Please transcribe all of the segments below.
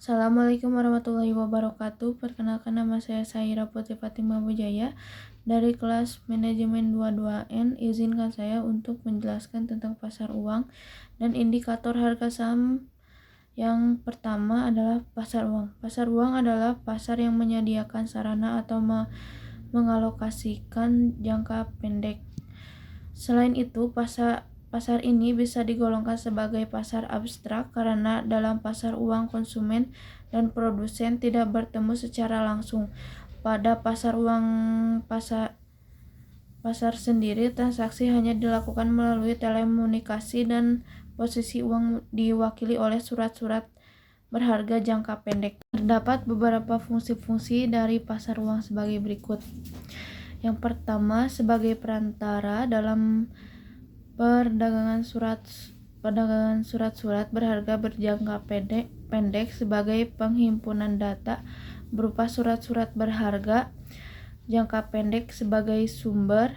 Assalamualaikum warahmatullahi wabarakatuh. Perkenalkan, nama saya Saira Putri Fatimah Wijaya dari kelas manajemen 22N. Izinkan saya untuk menjelaskan tentang pasar uang dan indikator harga saham. Yang pertama adalah pasar uang. Pasar uang adalah pasar yang menyediakan sarana atau mengalokasikan jangka pendek. Selain itu, pasar ini bisa digolongkan sebagai pasar abstrak karena dalam pasar uang konsumen dan produsen tidak bertemu secara langsung. Pada pasar uang pasar sendiri, transaksi hanya dilakukan melalui telekomunikasi dan posisi uang diwakili oleh surat-surat berharga jangka pendek. Terdapat beberapa fungsi-fungsi dari pasar uang sebagai berikut. Yang pertama, sebagai perantara dalam perdagangan surat-surat berharga berjangka pendek sebagai penghimpunan data berupa surat-surat berharga jangka pendek sebagai sumber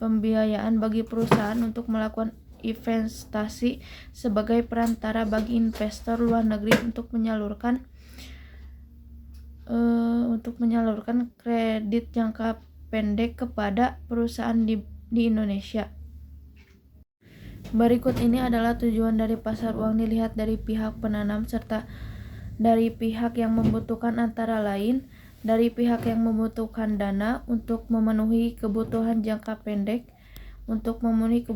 pembiayaan bagi perusahaan untuk melakukan investasi, sebagai perantara bagi investor luar negeri untuk menyalurkan kredit jangka pendek kepada perusahaan di Indonesia. Berikut ini adalah tujuan dari pasar uang dilihat dari pihak penanam serta dari pihak yang membutuhkan, antara lain dari pihak yang membutuhkan dana untuk memenuhi kebutuhan jangka pendek, untuk memenuhi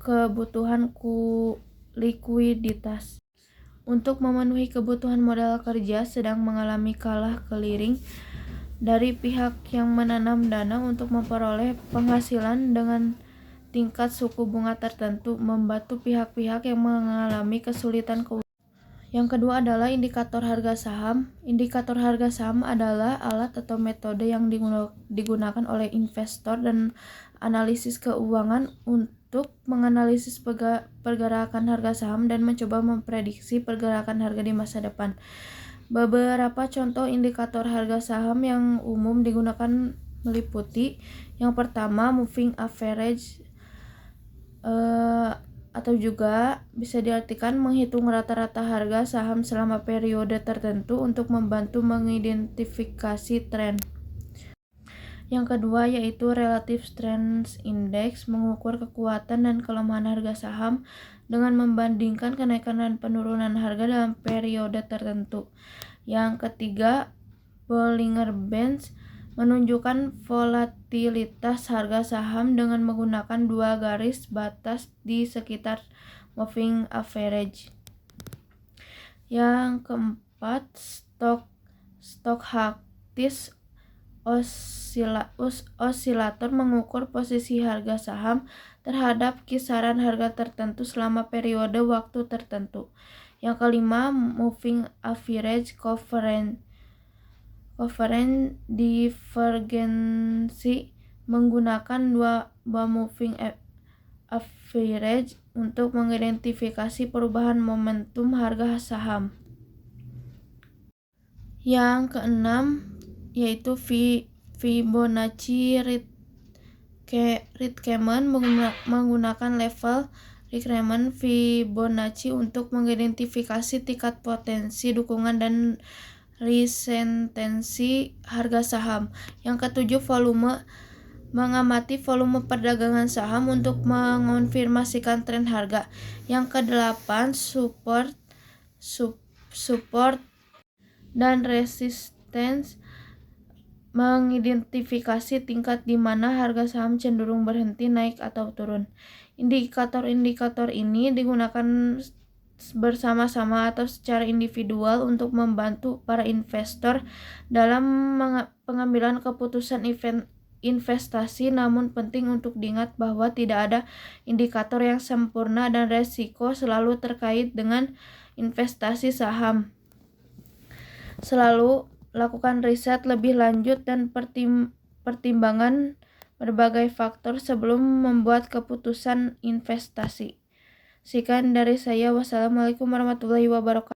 kebutuhan likuiditas, untuk memenuhi kebutuhan modal kerja sedang mengalami kalah keliring, dari pihak yang menanam dana untuk memperoleh penghasilan dengan tingkat suku bunga tertentu, membantu pihak-pihak yang mengalami kesulitan keuangan. Yang kedua adalah indikator harga saham. Indikator harga saham adalah alat atau metode yang digunakan oleh investor dan analisis keuangan untuk menganalisis pergerakan harga saham dan mencoba memprediksi pergerakan harga di masa depan. Beberapa contoh indikator harga saham yang umum digunakan meliputi: yang pertama, moving average, atau juga bisa diartikan menghitung rata-rata harga saham selama periode tertentu untuk membantu mengidentifikasi tren. Yang kedua yaitu Relative Strength Index, mengukur kekuatan dan kelemahan harga saham dengan membandingkan kenaikan dan penurunan harga dalam periode tertentu. Yang ketiga, Bollinger Bands, menunjukkan volatilitas harga saham dengan menggunakan dua garis batas di sekitar moving average. Yang keempat, Stochastic Oscillator, mengukur posisi harga saham terhadap kisaran harga tertentu selama periode waktu tertentu. Yang kelima, Moving Average Covariance Divergence, menggunakan dua moving average untuk mengidentifikasi perubahan momentum harga saham. Yang keenam yaitu Fibonacci retracement, menggunakan level retracement Fibonacci untuk mengidentifikasi tingkat potensi dukungan dan resistensi harga saham. Yang ketujuh, volume, mengamati volume perdagangan saham untuk mengonfirmasikan tren harga. Yang kedelapan, support dan resistance, mengidentifikasi tingkat di mana harga saham cenderung berhenti naik atau turun. Indikator-indikator ini digunakan bersama-sama atau secara individual untuk membantu para investor dalam pengambilan keputusan investasi, namun penting untuk diingat bahwa tidak ada indikator yang sempurna dan resiko selalu terkait dengan investasi saham. Selalu lakukan riset lebih lanjut dan pertimbangan berbagai faktor sebelum membuat keputusan investasi. Sekian dari saya. Wassalamualaikum warahmatullahi wabarakatuh.